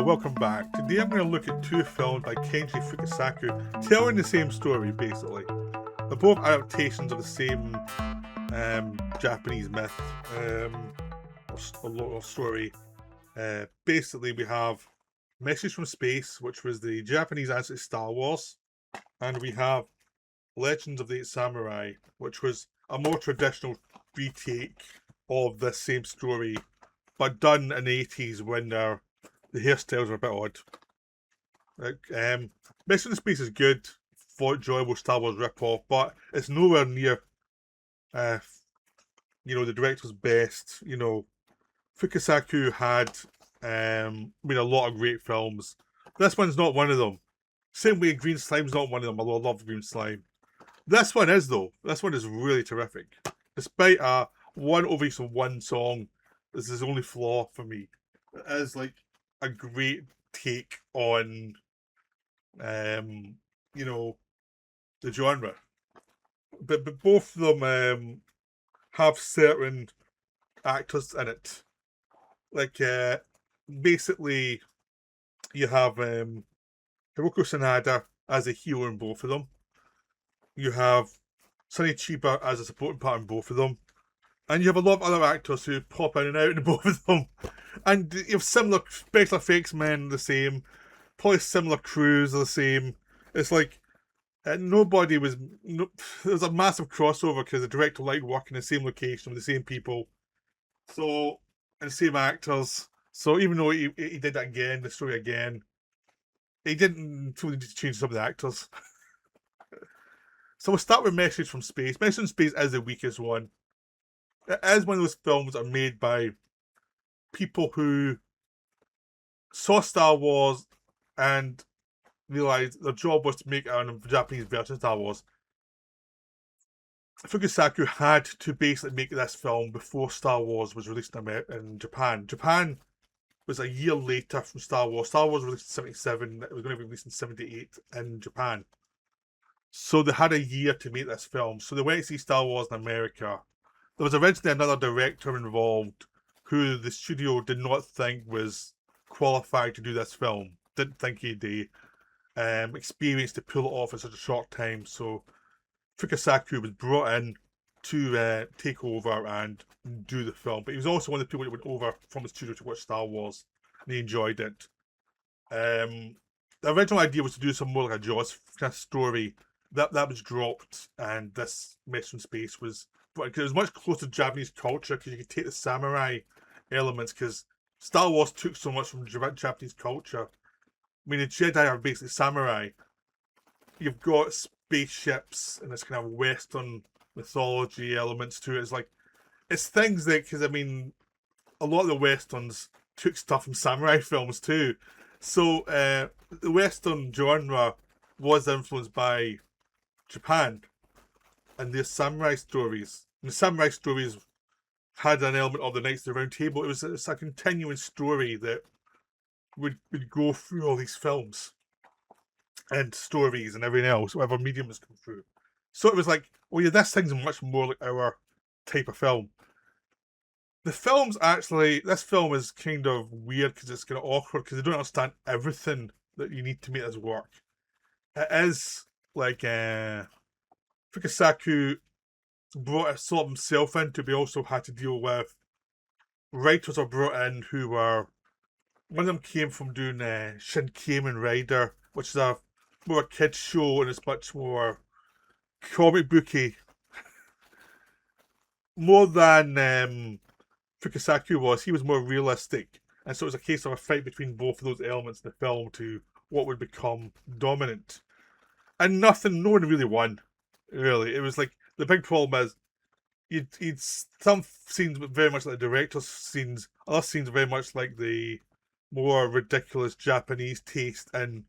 welcome back. Today I'm going to look at two films by Kinji Fukasaku telling the same story, basically. They're both adaptations of the same Japanese myth or story. Basically, we have Message from Space, which was the Japanese answer to Star Wars, and we have Legends of the Eight Samurai, which was a more traditional retake of this same story, but done in the 80s when the hairstyles were a bit odd. Message from Space is good, for enjoyable Star Wars rip-off, but it's nowhere near, the director's best. Fukasaku had made a lot of great films. This one's not one of them. Same way Green Slime's not one of them, although I love Green Slime. This one is, though. This one is really terrific. Despite one overuse of one song, this is the only flaw for me. It is like a great take on, the genre. But both of them have certain actors in it. Like, basically, you have Hiroyuki Sanada as a hero in both of them. You have Sonny Chiba as a supporting part in both of them. And you have a lot of other actors who pop in and out in both of them. And you have similar special effects men the same. Probably similar crews are the same. It's like nobody was... there was a massive crossover because the director liked working in the same location with the same people. So, and the same actors. So even though he did that again, the story again, he didn't really need to change some of the actors. So we'll start with Message from Space. Message from Space is the weakest one. It is one of those films that are made by people who saw Star Wars and realised their job was to make a Japanese version of Star Wars. Fukasaku had to basically make this film before Star Wars was released in Japan. Japan was a year later from Star Wars. Star Wars was released in 1977. It was going to be released in 1978 in Japan. So they had a year to make this film. So they went to see Star Wars in America. There was originally another director involved who the studio did not think was qualified to do this film. Didn't think he'd the experience to pull it off in such a short time. So Fukasaku was brought in to take over and do the film. But he was also one of the people that went over from the studio to watch Star Wars, and he enjoyed it. The original idea was to do some more like a Jaws kind of story. That was dropped, and this Message from Space was... Because it was much closer to Japanese culture, because you could take the samurai elements, because Star Wars took so much from Japanese culture. I mean, the Jedi are basically samurai. You've got spaceships and this kind of Western mythology elements to it. It's things that, because I mean, a lot of the Westerns took stuff from samurai films too. So the Western genre was influenced by Japan and their samurai stories. And the samurai stories had an element of the Knights of the Round Table. It's a continuing story that would go through all these films and stories and everything else, whatever medium has come through. So it was like, oh yeah, this thing's much more like our type of film. This film is kind of weird because it's kind of awkward because they don't understand everything that you need to make this work. It is like Fukasaku brought sort of himself in to be also had to deal with writers are brought in who were... One of them came from doing Shin Kamen Rider, which is a more a kids show, and it's much more comic booky. More than Fukasaku was. He was more realistic. And so it was a case of a fight between both of those elements in the film to what would become dominant. And no one really won. Really. It was like, the big problem is, you'd some scenes very much like the director's scenes, other scenes very much like the more ridiculous Japanese taste in,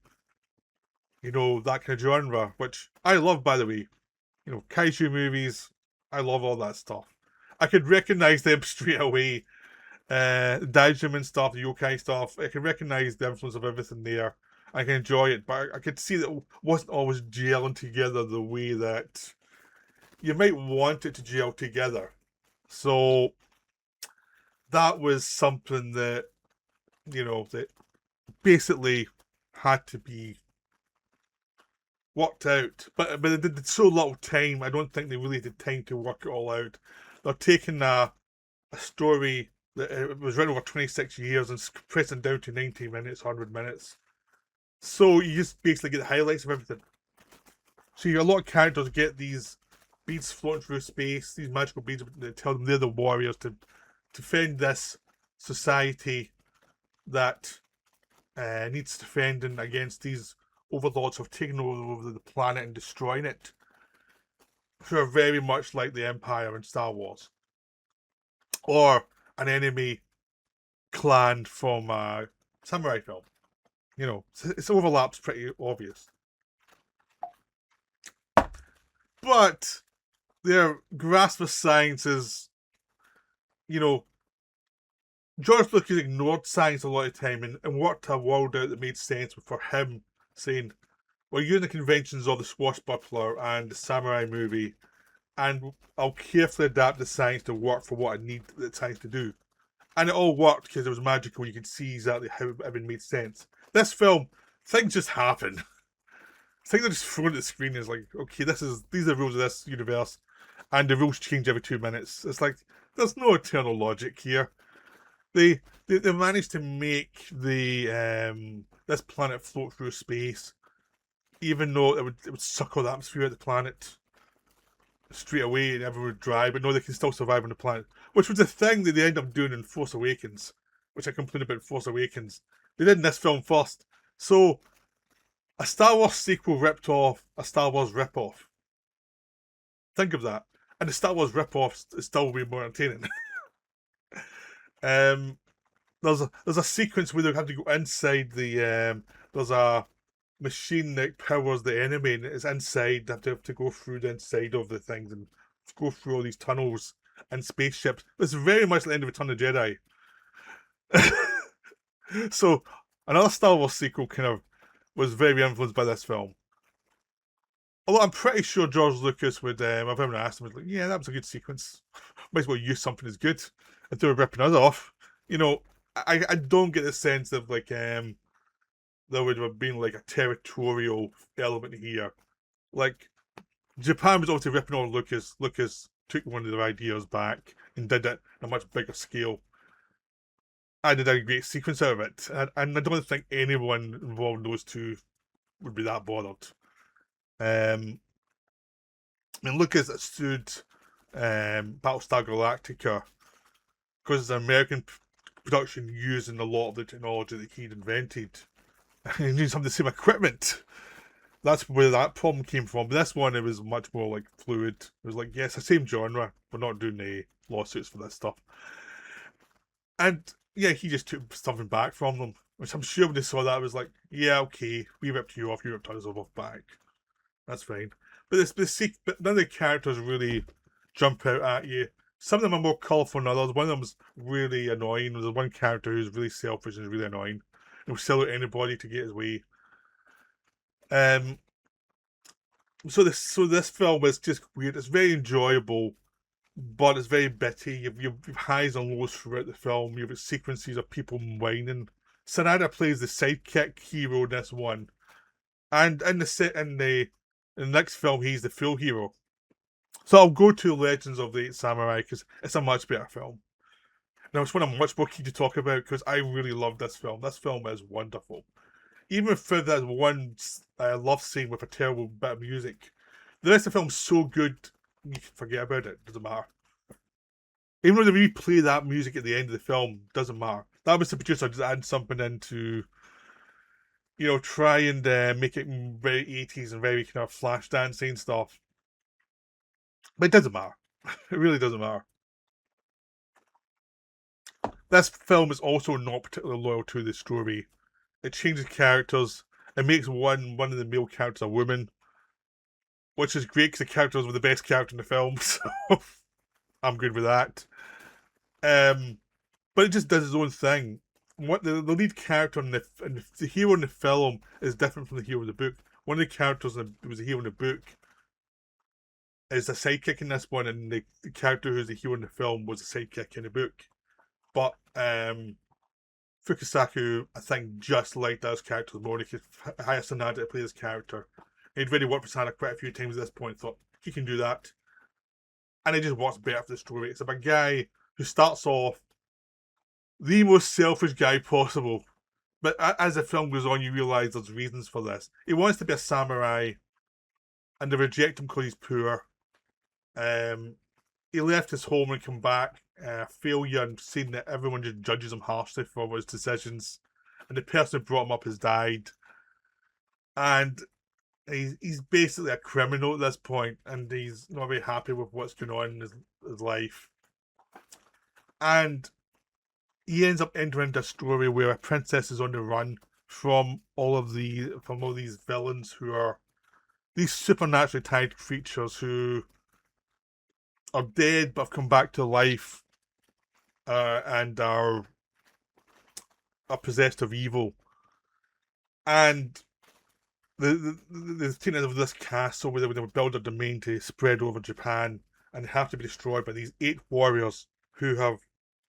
that kind of genre, which I love, by the way. Kaiju movies, I love all that stuff. I could recognize them straight away. Daijin stuff, the yokai stuff, I could recognize the influence of everything there. I can enjoy it, but I could see that it wasn't always gelling together the way that you might want it to gel together. So that was something that that basically had to be worked out. But they did so little time, I don't think they really had time to work it all out. They're taking a story that it was written over 26 years and compressing down to 90 minutes, 100 minutes. So you just basically get the highlights of everything. So a lot of characters get these beads floating through space, these magical beads that tell them they're the warriors to defend this society that needs defending against these overlords who have taken over the planet and destroying it, who are very much like the Empire in Star Wars, or an enemy clan from a samurai film. You know, it overlaps pretty obvious. But their grasp of science is, you know, George Lucas ignored science a lot of time and worked a world out that made sense for him, saying, we're using the conventions of the swashbuckler and the samurai movie, and I'll carefully adapt the science to work for what I need the science to do. And it all worked because it was magical. You could see exactly how everything made sense. This film, things just happen. Things are just thrown at the screen. It's like, okay, these are the rules of this universe, and the rules change every 2 minutes. It's like there's no eternal logic here. They managed to make the this planet float through space, even though it would suck all the atmosphere out of the planet straight away and everyone would die, but no, they can still survive on the planet. Which was the thing that they ended up doing in Force Awakens, which I complained about in Force Awakens. They did in this film first. So, a Star Wars sequel ripped off a Star Wars rip-off. Think of that. And the Star Wars rip-off is still way more entertaining. There's a sequence where they have to go inside the there's a machine that powers the enemy and it's inside. They have to go through the inside of the things and go through all these tunnels and spaceships. It's very much like the end of Return of the Jedi. So another Star Wars sequel kind of was very influenced by this film. Although I'm pretty sure George Lucas would, if everyone asked him, like, yeah, that was a good sequence. Might as well use something as good if they were ripping us off. You know, I don't get the sense of like there would have been like a territorial element here. Like Japan was obviously ripping on Lucas. Lucas took one of their ideas back and did it on a much bigger scale. And did a great sequence out of it. And I don't think anyone involved in those two would be that bothered. I mean, Lucas stood Battlestar Galactica because it's an American production using a lot of the technology that he'd invented. And he needed some of the same equipment. That's where that problem came from. But this one, it was much more like fluid. It was like, yes, the same genre. We're not doing the lawsuits for this stuff. And yeah, he just took something back from them, which I'm sure when they saw that, it was like, yeah, okay, we ripped you off, you ripped us off back. That's fine. But but none of the characters really jump out at you. Some of them are more colourful than others. One of them is really annoying. There's one character who's really selfish and is really annoying. And will sell out anybody to get his way. So this film is just weird. It's very enjoyable, but it's very bitty. You've highs and lows throughout the film. You've got sequences of people whining. Sanada plays the sidekick hero in this one, and in the next film he's the full hero. So I'll go to Legends of the Eight Samurai because it's a much better film. Now it's one I'm much more keen to talk about because I really love this film. This film is wonderful. Even for that one love scene with a terrible bit of music, the rest of the film's so good you can forget about it. Doesn't matter. Even though they replay that music at the end of the film, doesn't matter. That was the producer just adding something in to, you know, try and make it very 80s and very kind of flash dancing stuff. But it doesn't matter. It really doesn't matter. This film is also not particularly loyal to the story. It changes characters. It makes one of the male characters a woman, which is great because the characters were the best character in the film. So I'm good with that. But it just does its own thing. What the lead character and the hero in the film is different from the hero in the book. One of the characters who was the hero in the book is a sidekick in this one, and the character who's the hero in the film was a sidekick in the book. But Fukasaku, I think, just liked those characters more. He could hire Sanada to play this character. He'd already worked for Sanada quite a few times at this point, thought he can do that. And it just works better for the story. It's about a guy who starts off the most selfish guy possible. But as the film goes on, you realise there's reasons for this. He wants to be a samurai, and they reject him because he's poor. He left his home and come back, failure, and seeing that everyone just judges him harshly for his decisions. And the person who brought him up has died. And he's basically a criminal at this point, and he's not very happy with what's going on in his life. And he ends up entering a story where a princess is on the run from all these villains who are these supernaturally tied creatures who are dead but have come back to life, and are possessed of evil. And the thing of this castle where they would build a domain to spread over Japan, and they have to be destroyed by these 8 warriors who have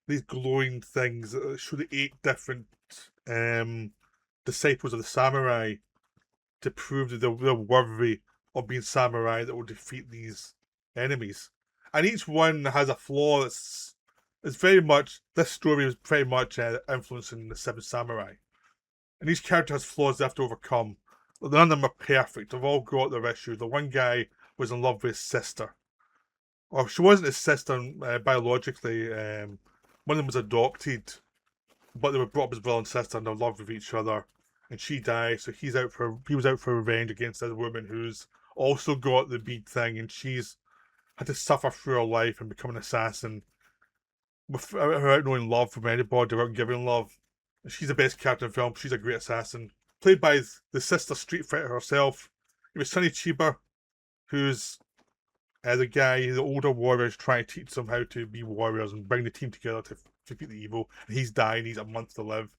these glowing things that show the 8 different disciples of the samurai to prove that they're worthy of being samurai that will defeat these enemies. And each one has a flaw that's very much, this story is pretty much influencing the 7 samurai. And each character has flaws they have to overcome. None of them are perfect. They've all got their issues. The one guy was in love with his sister. Or she wasn't his sister biologically. One of them was adopted, but they were brought up as brother and sister, and they're in love with each other. And she died, so he was out for revenge against this woman who's also got the bead thing, and she's had to suffer through her life and become an assassin without knowing love from anybody, without giving love. And she's the best character in the film. She's a great assassin. Played by the sister Street Fighter herself. It was Sonny Chiba, who's the older warrior, is trying to teach them how to be warriors and bring the team together to defeat the evil. And he's dying, he's a month to live.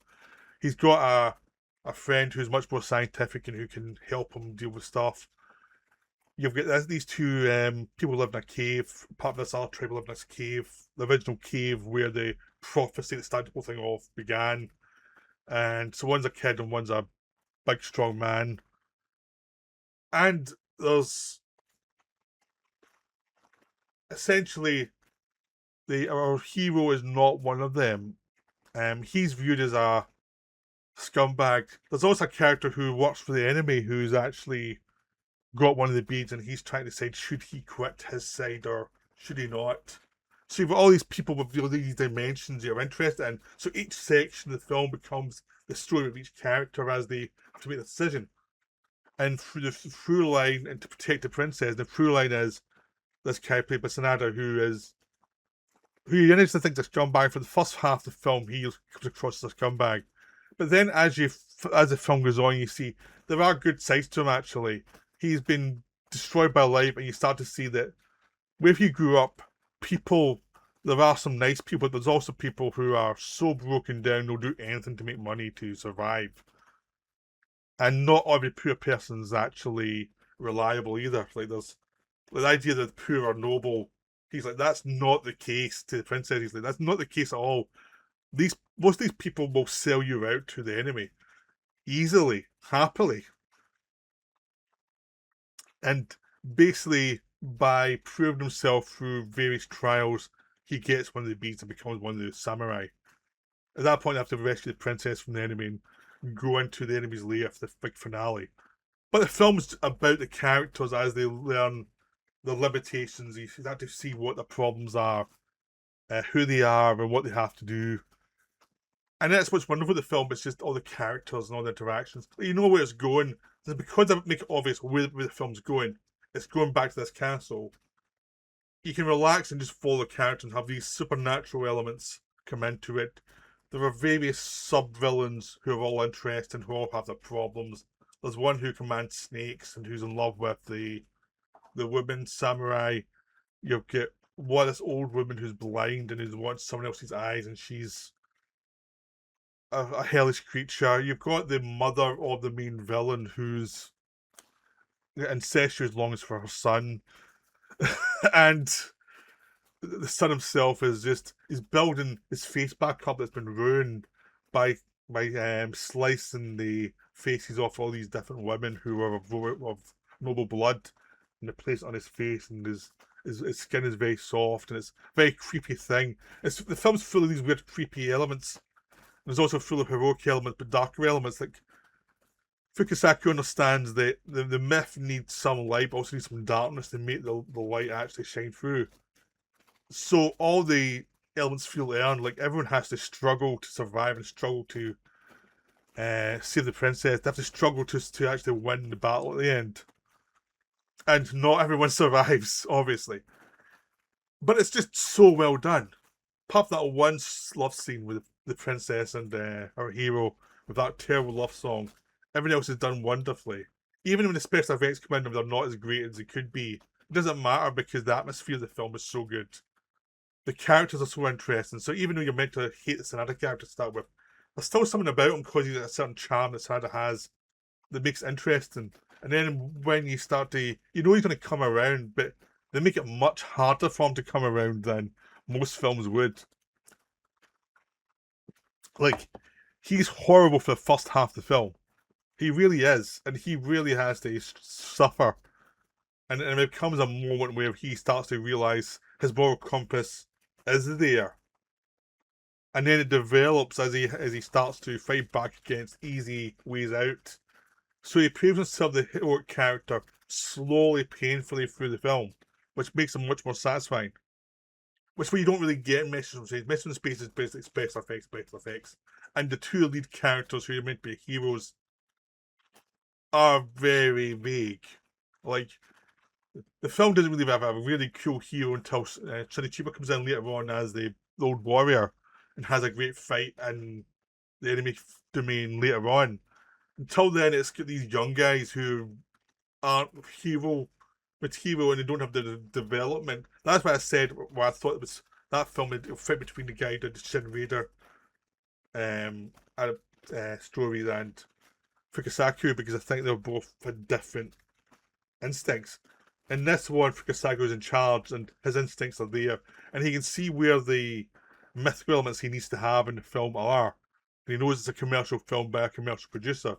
He's got a friend who's much more scientific and who can help him deal with stuff. You've got these 2 people live in a cave, part of this other tribe live in this cave, the original cave where the prophecy that started the whole thing off began. And so one's a kid and one's a big, strong man. And there's essentially our hero is not one of them. He's viewed as a scumbag. There's also a character who works for the enemy who's actually got one of the beads, and he's trying to decide should he quit his side or should he not. So you've got all these people with these dimensions you're interested in. So each section of the film becomes the story of each character as they have to make a decision. And through the through line, and to protect the princess, the through line is this character played by Sanada, who you initially think is a scumbag. For the first half of the film, he comes across as a scumbag. But then as the film goes on, you see there are good sides to him, actually. He's been destroyed by life, and you start to see that where he grew up, there are some nice people, but there's also people who are so broken down they'll do anything to make money to survive. And not every poor person is actually reliable either. Like, there's the idea that the poor are noble. He's like, that's not the case to the princess. He's like, that's not the case at all. Most of these people will sell you out to the enemy easily, happily. And basically, by proving himself through various trials, he gets one of the beads and becomes one of the samurai. At that point, they have to rescue the princess from the enemy and go into the enemy's lair for the big finale. But the film's about the characters as they learn the limitations. You have to see what the problems are, who they are, and what they have to do. And that's what's wonderful with the film. It's just all the characters and all the interactions. You know where it's going. And because I make it obvious where the film's going, it's going back to this castle. You can relax and just follow the characters and have these supernatural elements come into it. There are various sub-villains who are all interesting, who all have their problems. There's one who commands snakes and who's in love with the woman samurai. You've got this old woman who's blind and who wants someone else's eyes, and she's a hellish creature. You've got the mother of the main villain who's incestuous, longs for her son. And the son himself is building his face back up that's been ruined by slicing the faces off all these different women who are of noble blood, and they place it on his face, and his skin is very soft, and it's a very creepy thing. The film's full of these weird creepy elements. There's also full of heroic elements, but darker elements. Like Fukasaku understands that the myth needs some light, but also needs some darkness to make the light actually shine through. So all the elements feel earned. Like everyone has to struggle to survive and struggle to save the princess. They have to struggle to actually win the battle at the end. And not everyone survives, obviously. But it's just so well done. Apart from that one love scene with the princess and our hero with that terrible love song, everything else is done wonderfully. Even when the special effects come in and they're not as great as they could be, it doesn't matter because the atmosphere of the film is so good. The characters are so interesting. So even though you're meant to hate the Sanada character to start with, there's still something about him because he's got a certain charm that Sanada has that makes it interesting. And then when you start to, he's going to come around, but they make it much harder for him to come around than most films would. Like, he's horrible for the first half of the film. He really is, and he really has to suffer. And it becomes a moment where he starts to realise his moral compass is there. And then it develops as he starts to fight back against easy ways out. So he proves himself the heroic character slowly, painfully through the film, which makes him much more satisfying. Which we don't really get in Message from Space. Message from Space is basically special effects. And the two lead characters who are meant to be heroes are very vague. Like, the film doesn't really have a really cool hero until Sonny Chiba comes in later on as the old warrior and has a great fight in the enemy domain later on. Until then, it's got these young guys who aren't hero material and they don't have the development. That's why I said why I thought it was that film would fit between the guy who did the Shin Raider stories and Fukasaku, because I think they were both had different instincts. In this one, Fukasaku's in charge and his instincts are there, and he can see where the mythical elements he needs to have in the film are. And he knows it's a commercial film by a commercial producer.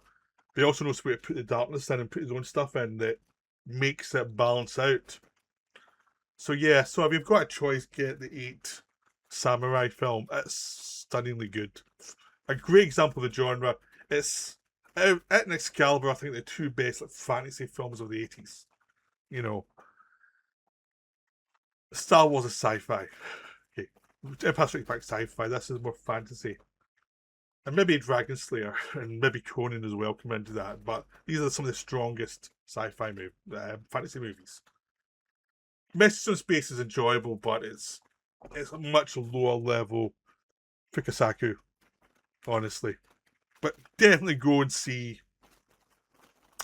But he also knows where to put the darkness in and put his own stuff in that makes it balance out. So yeah, so if you've got a choice, get the 8 Samurai film. It's stunningly good. A great example of the genre. It's it and Excalibur, I think, the two best fantasy films of the 80s. You know, Star Wars is sci-fi. Okay, Empire Strikes Back sci-fi. This is more fantasy. And maybe Dragon Slayer and maybe Conan as well come into that. But these are some of the strongest sci-fi fantasy movies. Message from Space is enjoyable, but it's a much lower level Fukasaku, honestly. But definitely go and see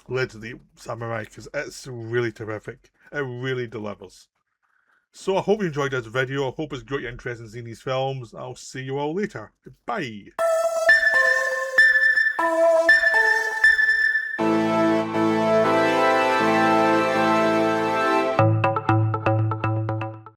Legend of the Samurai because it's really terrific. It really delivers. So I hope you enjoyed this video. I hope it's got you interested in seeing these films. I'll see you all later. Bye.